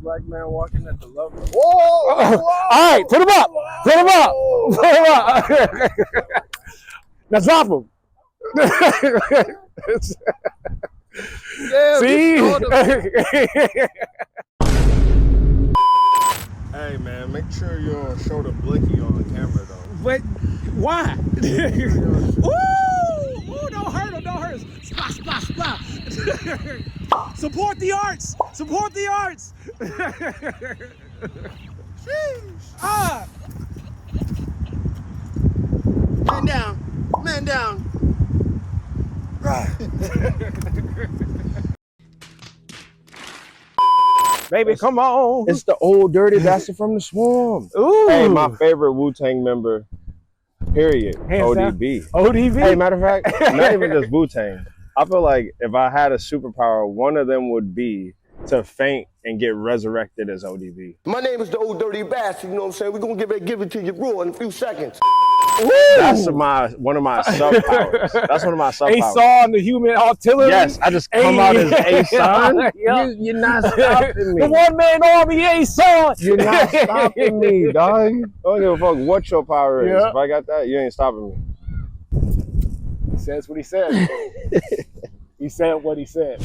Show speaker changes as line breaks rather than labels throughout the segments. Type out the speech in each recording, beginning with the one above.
black man walking at the love. Whoa!
Whoa! All right, put him up. Put him up. Put him up. Now drop him.
Damn,
see?
Hey man, make sure you don't show the blicky on camera though.
But why? Ooh, don't hurt him, don't hurt him. Splash, splash, splash. Support the arts. Support the arts. Ah.
Man down. Man down.
Baby, come on.
It's the old dirty bastard from the swarm.
Ooh.
Hey, my favorite Wu-Tang member, period.
Hands
ODB.
Down. ODB?
Hey, matter of fact, not even just Wu-Tang. I feel like if I had a superpower, one of them would be to faint and get resurrected as ODB.
My name is the old dirty bastard, you know what I'm saying? We're gonna give it to you raw in a few seconds.
Woo! That's one of my sub-powers. That's one of my sub-powers.
A-Son, the human artillery.
Yes, I just come out as A-Son. You're not stopping me.
The one-man army, A-Son.
You're not stopping me, dog. I don't give a fuck what your power is.
Yeah.
If I got that, you ain't stopping me.
He says what he said. He said what he said.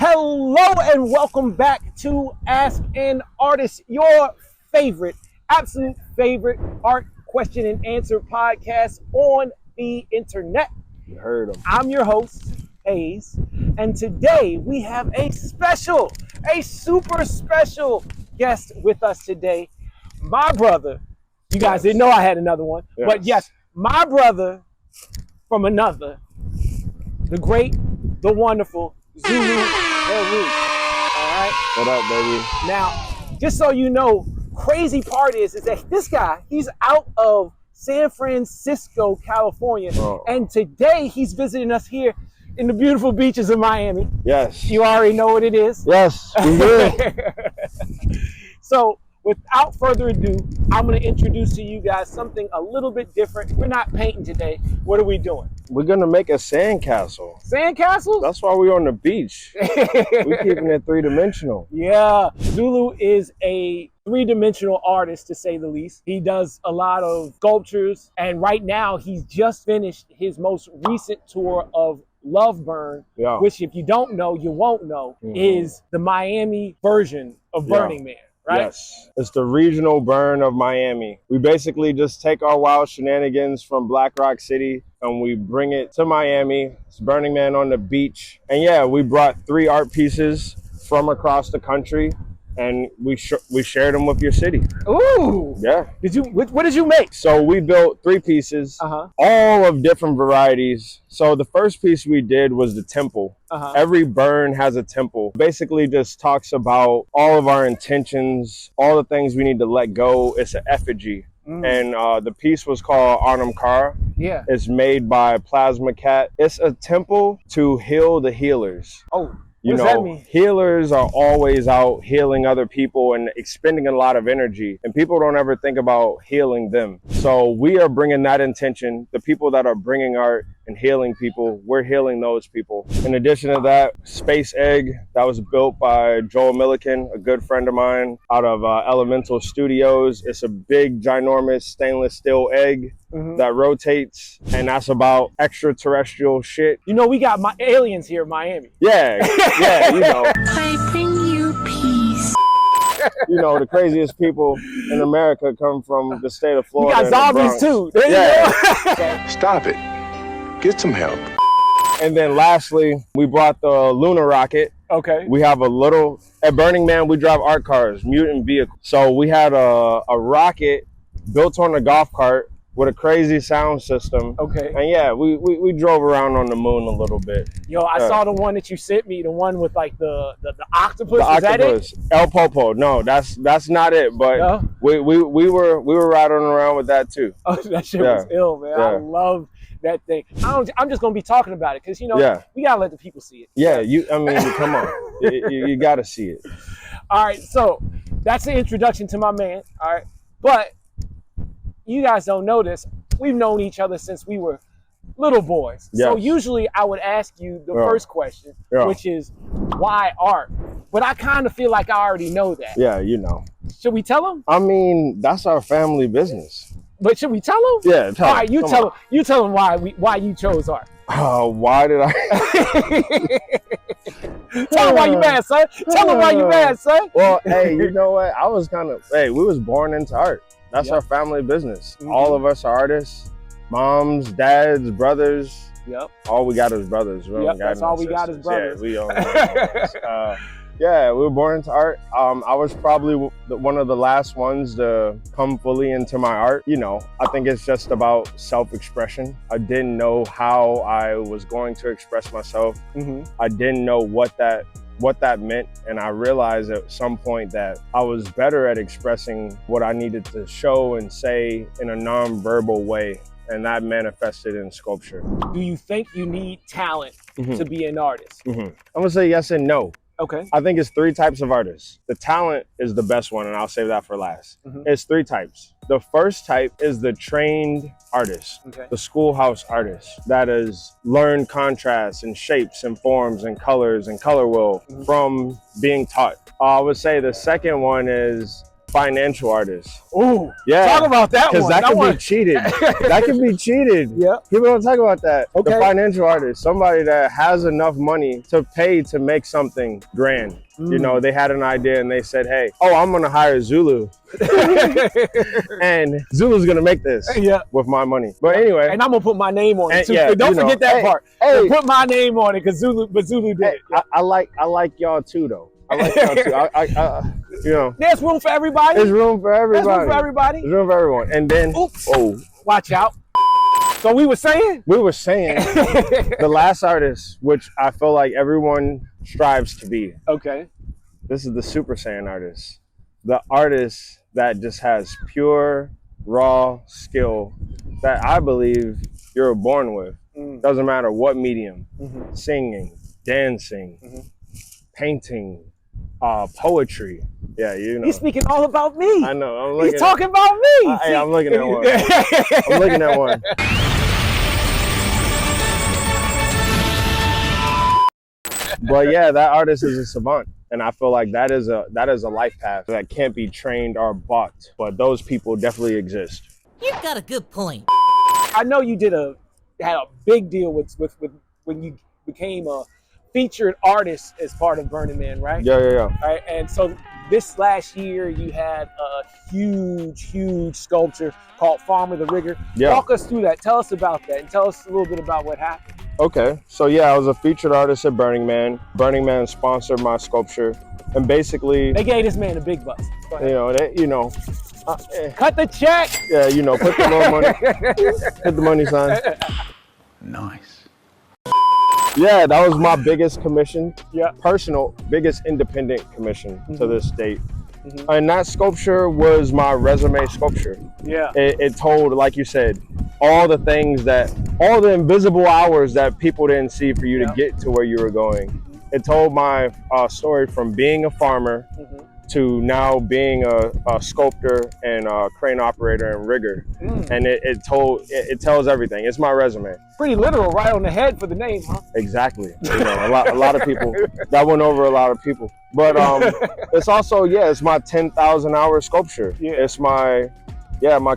Hello and welcome back to Ask an Artist, your favorite, absolute favorite art question and answer podcast on the internet.
You heard him.
I'm your host, Hayze, and today we have a super special guest with us today. My brother, you guys didn't know I had another one, but yes, my brother from another, the great, the wonderful Zulu Heru. All right.
What up, baby?
Now, just so you know, crazy part is that this guy, he's out of San Francisco, California, and today he's visiting us here in the beautiful beaches of Miami.
Yes.
You already know what it is.
Yes, we did.
So, without further ado, I'm going to introduce to you guys something a little bit different. We're not painting today. What are we doing?
We're gonna make a sandcastle.
Sandcastles?
That's why we're on the beach. We're keeping it three-dimensional.
Yeah, Zulu is a three-dimensional artist, to say the least. He does a lot of sculptures, and right now he's just finished his most recent tour of Love Burn, which, if you don't know, you won't know, is the Miami version of Burning Man. Right?
Yes, it's the regional burn of Miami. We basically just take our wild shenanigans from Black Rock City and we bring it to Miami. It's Burning Man on the beach. And yeah, we brought 3 art pieces from across the country and we shared them with your city.
Ooh!
Yeah.
What did you make?
So we built 3 pieces, all of different varieties. So the first piece we did was the temple. Every burn has a temple. Basically just talks about all of our intentions, all the things we need to let go. It's an effigy. And the piece was called Anamkara.
Yeah.
It's made by Plasma Cat. It's a temple to heal the healers.
Oh.
You
know,
that mean? Healers are always out healing other people and expending a lot of energy, and people don't ever think about healing them. So we are bringing that intention. The people that are bringing art and healing people, we're healing those people. In addition to that, Space Egg, that was built by Joel Milliken, a good friend of mine out of Elemental Studios. It's a big, ginormous stainless steel egg that rotates, and that's about extraterrestrial shit.
You know, we got aliens here in Miami.
Yeah, you know.
I bring you peace.
You know, the craziest people in America come from the state of Florida.
We got zombies too. There you go.
Stop it. Get some help.
And then lastly, we brought the lunar rocket.
Okay.
We have at Burning Man, we drive art cars, mutant vehicles. So we had a rocket built on a golf cart with a crazy sound system.
Okay.
And yeah, we drove around on the moon a little bit.
Yo, I saw the one that you sent me, the one with like the octopus.
The
Is that
octopus.
it?
El Popo. No, that's not it. But
no?
we were riding around with that too.
Oh, that shit was ill, man. I love that thing. I'm just gonna be talking about it because we gotta let the people see it.
Yeah, I mean, come on, you got to see it.
All right, so that's the introduction to my man. All right, but you guys don't know this. We've known each other since we were little boys.
Yes.
So usually I would ask you the first question, which is why art? But I kind of feel like I already know that.
Yeah,
Should we tell them?
I mean, that's our family business.
But should we tell them?
Yeah, tell
All right, you tell them. You tell them why you chose art.
Why did I?
Tell them why you mad, son. Tell them why you mad, son.
Well, hey, you know what? I was we was born into art. That's our family business. Mm-hmm. All of us are artists. Moms, dads, brothers.
Yep.
All we got is brothers.
That's all we got is brothers.
Yeah, we were born into art. I was probably one of the last ones to come fully into my art. I think it's just about self-expression. I didn't know how I was going to express myself. Mm-hmm. I didn't know what that meant, and I realized at some point that I was better at expressing what I needed to show and say in a non-verbal way, and that manifested in sculpture.
Do you think you need talent to be an artist?
I'm gonna say yes and no.
Okay.
I think it's 3 types of artists. The talent is the best one, and I'll save that for last. It's 3 types. The first type is the trained artist, the schoolhouse artist that has learned contrasts and shapes and forms and colors and color wheel from being taught. I would say the second one is financial artists.
Ooh,
yeah.
Talk about that one.
Because that can be cheated. That can be cheated.
Yeah.
People don't talk about that.
Okay.
The financial artist, somebody that has enough money to pay to make something grand. They had an idea and they said, hey, I'm gonna hire Zulu. And Zulu's gonna make this with my money. But anyway.
And I'm gonna put my name on it too.
Yeah,
don't forget that part.
Hey,
put my name on it because Zulu did it.
I like y'all too though. I like y'all too.
There's room for everybody.
There's room for everybody.
There's room for everybody.
There's room for everyone. And then,
watch out. So we were saying the last artist, which I feel like everyone strives to be. Okay.
This is the Super Saiyan artist. The artist that just has pure, raw skill that I believe you're born with. Doesn't matter what medium. Singing, dancing, painting, poetry. Yeah,
He's speaking all about me.
I know.
He's talking about me.
Hey, I'm looking at one. I'm looking at one. But yeah, that artist is a savant. And I feel like that is a life path that can't be trained or bought. But those people definitely exist.
You've got a good point.
I know you had a big deal with when you became a featured artist as part of Burning Man, right?
Yeah.
All right, and so this last year you had a huge sculpture called Farmer the Rigger.
Yeah.
Walk us through that. Tell us about that and tell us a little bit about what happened.
Okay, so yeah, I was a featured artist at Burning Man. Burning Man sponsored my sculpture, and basically
they gave this man a big bucks.
Cut
the check.
Yeah, put the little money, put the money sign.
Nice.
Yeah, that was my biggest commission.
Yeah.
Personal, biggest independent commission to this date. And that sculpture was my resume sculpture.
Yeah.
It told, like you said, all the invisible hours that people didn't see for you to get to where you were going. It told my story from being a farmer to now being a sculptor and a crane operator and rigger. And it tells everything. It's my resume.
Pretty literal, right on the head for the name, huh?
Exactly. A lot of people, that went over a lot of people. But it's also, it's my 10,000 hour sculpture. Yeah. It's my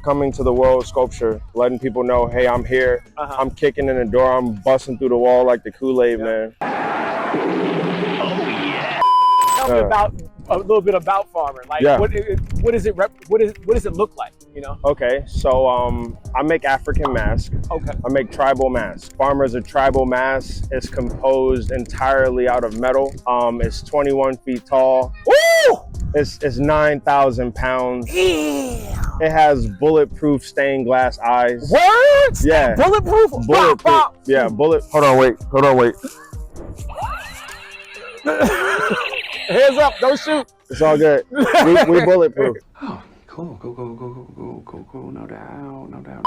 coming to the world sculpture, letting people know, hey, I'm here. I'm kicking in the door. I'm busting through the wall like the Kool-Aid man.
Tell me about a little bit about Farmer. Like, what does it look like?
Okay, so I make African masks. Okay. I make tribal masks. Farmer is a tribal mask. It's composed entirely out of metal. It's 21 feet tall.
Woo!
It's 9,000 pounds.
Yeah.
It has bulletproof stained glass eyes.
What?
Yeah.
Bulletproof?
Bulletproof.
Pop.
Yeah, Hold on, wait.
Hands up, don't shoot.
It's all good. We bulletproof.
Oh, cool. No doubt.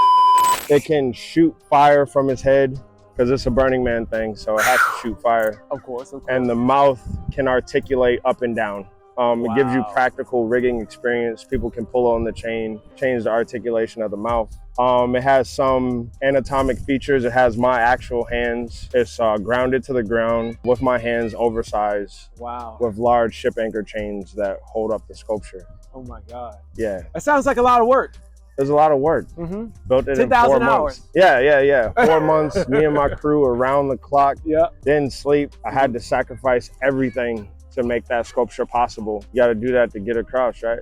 It can shoot fire from its head because it's a Burning Man thing, so it has to shoot fire.
Of course.
And the mouth can articulate up and down. It gives you
Wow.
practical rigging experience. People can pull on the chain, change the articulation of the mouth. It has some anatomic features. It has my actual hands. It's grounded to the ground with my hands oversized.
Wow.
With large ship anchor chains that hold up the sculpture.
Oh my God.
Yeah.
That sounds like a lot of work.
There's a lot of work. Built it in 4
10,000 hours.
months. Yeah. 4 months, me and my crew around the clock.
Yeah.
Didn't sleep. I had to sacrifice everything to make that sculpture possible. You got to do that to get across, right?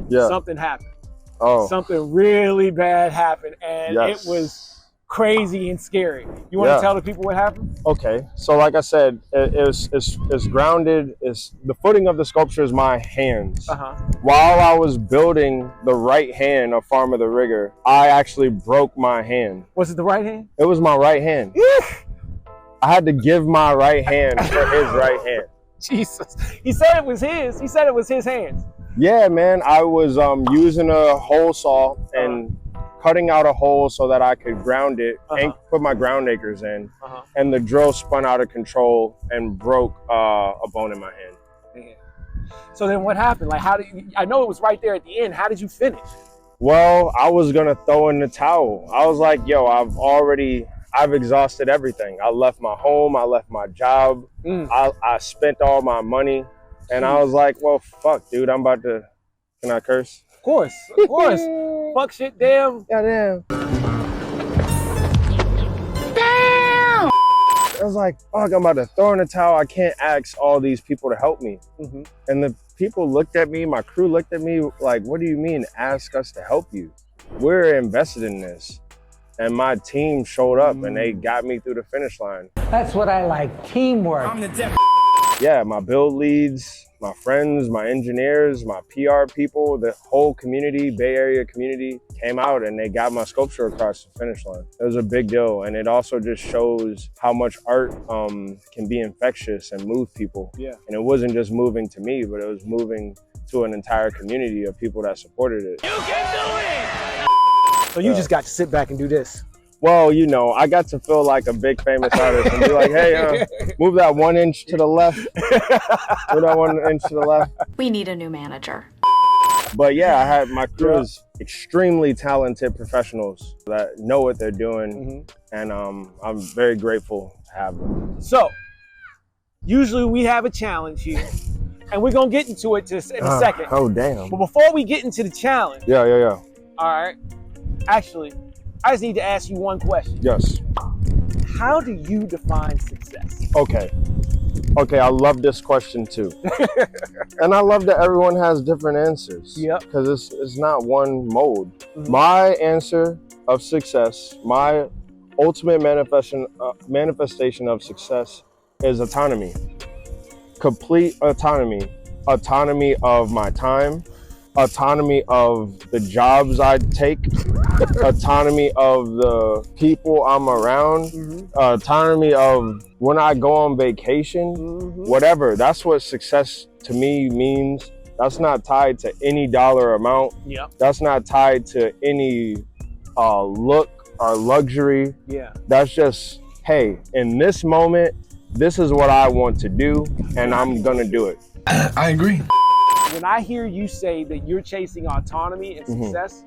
Yeah. Something happened.
Oh.
Something really bad happened, and
Yes.
it was crazy and scary. You want to tell the people what happened?
Okay, so like I said, it's grounded. It's the footing of the sculpture is my hands. While I was building the right hand of Farmer the Rigger, I actually broke my hand.
Was it the right hand?
It was my right hand. I had to give my right hand for his right hand.
Jesus. He said it was his. He said it was his hands.
Yeah, man. I was using a hole saw and cutting out a hole so that I could ground it and put my ground anchors in. And the drill spun out of control and broke a bone in my hand.
Man. So then what happened? Like, how did you, I know it was right there at the end. How did you finish?
Well, I was gonna throw in the towel. I was like, yo, I've exhausted everything. I left my home, I left my job, I spent all my money, and I was like, well, fuck, dude, I'm about to, can I curse?
Of course. Fuck shit, damn.
Yeah, damn. I was like, fuck, I'm about to throw in the towel. I can't ask all these people to help me. And the people looked at me, my crew looked at me like, what do you mean ask us to help you? We're invested in this. And my team showed up and they got me through the finish line.
That's what I like, teamwork.
Yeah, my build leads, my friends, my engineers, my PR people, the whole community, Bay Area community came out and they got my sculpture across the finish line. It was a big deal. And it also just shows how much art can be infectious and move people.
Yeah.
And it wasn't just moving to me, but it was moving to an entire community of people that supported it.
You can do it! So you just got to sit back and do this.
Well, you know, I got to feel like a big famous artist and be like, hey, move that 1 inch to the left. Move that 1 inch to the left.
We need a new manager.
But yeah, I had my crew is extremely talented professionals that know what they're doing. And I'm very grateful to have them.
So, usually we have a challenge here. And we're going to get into it in a second.
Oh, damn.
But before we get into the challenge.
Yeah.
All right. Actually, I just need to ask you one question.
Yes.
How do you define success?
Okay, I love this question too. And I love that everyone has different answers.
Yep.
Because it's not one mode. My answer of success, my ultimate manifestation of success is autonomy. Complete autonomy. Autonomy of my time. Autonomy of the jobs I take, autonomy of the people I'm around, autonomy of when I go on vacation, whatever. That's what success to me means. That's not tied to any dollar amount. That's not tied to any look or luxury. That's just, hey, in this moment, this is what I want to do, and I'm gonna do it.
I agree.
When I hear you say that you're chasing autonomy and success,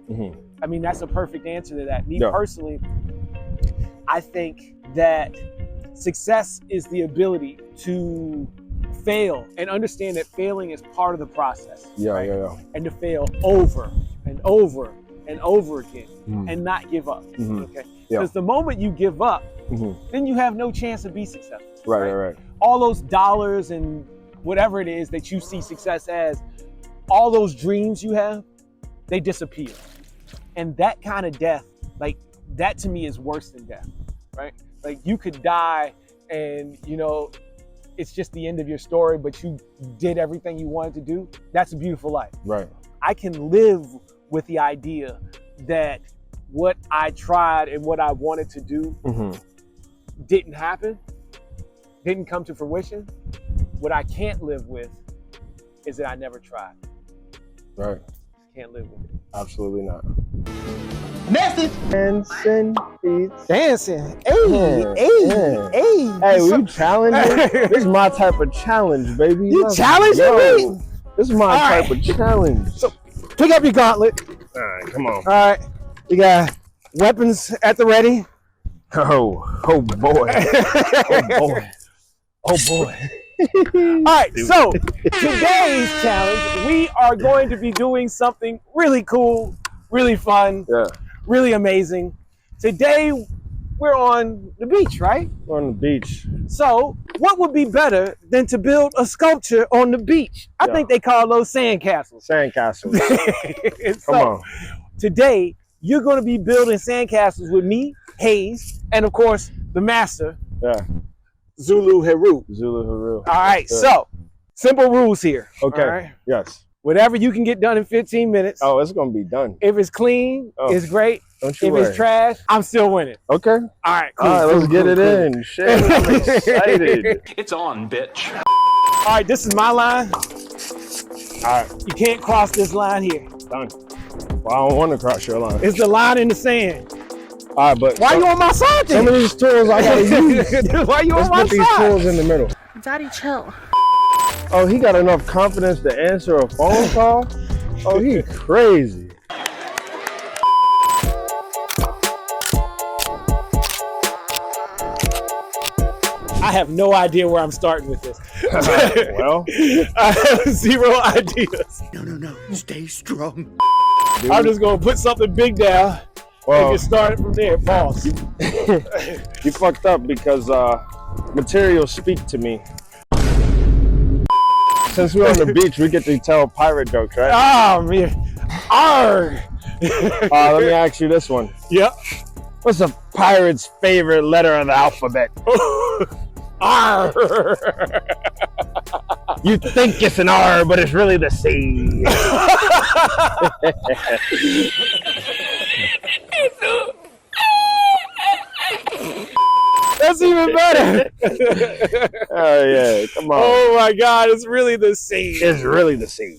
I mean, that's a perfect answer to that. Me personally, I think that success is the ability to fail and understand that failing is part of the process. And to fail over and over and over again and not give up. Okay. Because the moment you give up, then you have no chance to be successful.
Right.
All those dollars and whatever it is that you see success as, all those dreams you have, they disappear. And that kind of death, like that to me is worse than death, right? Like you could die and, you know, it's just the end of your story, but you did everything you wanted to do. That's a beautiful life.
Right.
I can live with the idea that what I tried and what I wanted to do didn't happen, didn't come to fruition. What I can't live with is that I never tried.
Right.
Can't live with it.
Absolutely not. Dancing beats.
Dancing. Hey.
Hey, we challenging? This is my type of challenge, baby.
You challenging me?
This is my type of challenge.
So, pick up your gauntlet.
All right, come on.
All right. You got weapons at the ready.
Oh boy. Oh boy.
All right, so today's challenge, we are going to be doing something really cool, really fun, really amazing. Today, we're on the beach, right?
We're on the beach.
So, what would be better than to build a sculpture on the beach? I think they call those sandcastles.
Sandcastles.
Come on. Today, you're going to be building sandcastles with me, Hayze, and of course, the master, Zulu Heru.
Zulu Heru.
All right, so simple rules here.
Okay.
All right?
Yes.
Whatever you can get done in 15 minutes.
Oh, it's going to be done.
If it's clean, it's great.
Don't you
if
worry.
It's trash, I'm still winning.
Okay.
All right, cool.
All right, let's get it in. Shit, I'm excited.
It's on, bitch.
All right, this is my line.
All right.
You can't cross this line here.
Done. Well, I don't want to cross your line.
It's the line in the sand.
All right, but
why you on my side then?
Some of these tools I gotta use.
Why you
Let's
on my
put these
side?
tools in the middle.
Daddy, chill.
Oh, he got enough confidence to answer a phone call? Oh, he crazy.
I have no idea where I'm starting with this.
Well,
I have zero ideas.
No. Stay strong.
Dude.
I'm just gonna put something big down and get started from there. Pause.
You fucked up because materials speak to me. Since we're on the beach, we get to tell pirate jokes, right?
Oh man. Arrgh.
Let me ask you this one.
Yep.
What's a pirate's favorite letter of the alphabet?
R.
You think it's an R, but it's really the C.
That's even better.
Oh yeah, come on.
Oh my God, it's really the C.
It's really the C.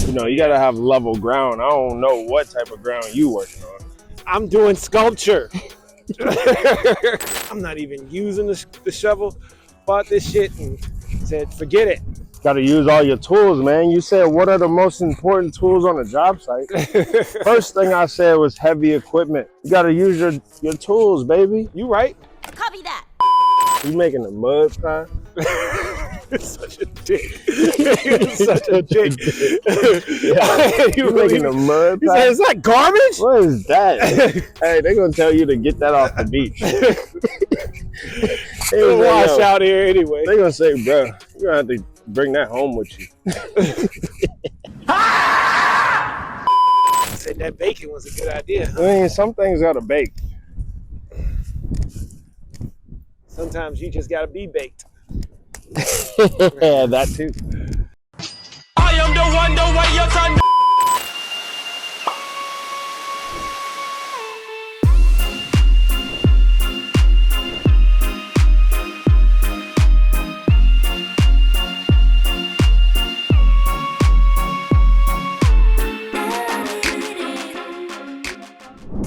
You know, you gotta have level ground. I don't know what type of ground you working on.
I'm doing sculpture. I'm not even using the shovel. Bought this shit and said, forget it.
Gotta use all your tools, man. You said, what are the most important tools on a job site? First thing I said was heavy equipment. You gotta use your tools, baby.
You right.
Copy that.
You making a mud pie?
Such a dick. Such a dick.
You making a mud
He
pie?
said, is that garbage?
What is that? Hey, they're gonna tell you to get that off the beach.
It'll wash out here anyway.
They're gonna say, bro, you're gonna have to bring that home with you.
I said that bacon was a good idea.
I mean, some things gotta bake.
Sometimes you just gotta be baked.
Yeah, that too.
I am the one, the way you can.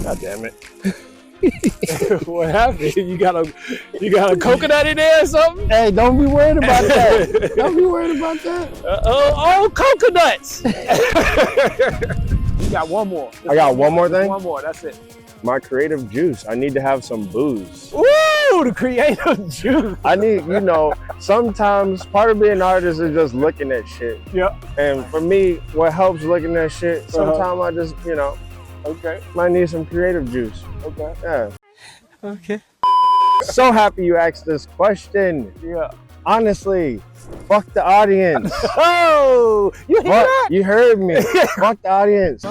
God damn it.
What happened? You got a coconut in there or something?
Hey, don't be worried about that. Don't be worried about that.
Oh, coconuts! You got one more.
I got one more thing?
One more, that's it.
My creative juice. I need to have some booze.
Ooh, the creative juice.
I need, you know, sometimes part of being an artist is just looking at shit.
Yep.
And for me, what helps looking at shit, sometimes I just, you know, might need some creative juice.
Okay.
Yeah.
Okay.
So happy you asked this question.
Yeah.
Honestly, fuck the audience.
Oh, you hear that?
You heard me. Fuck the audience.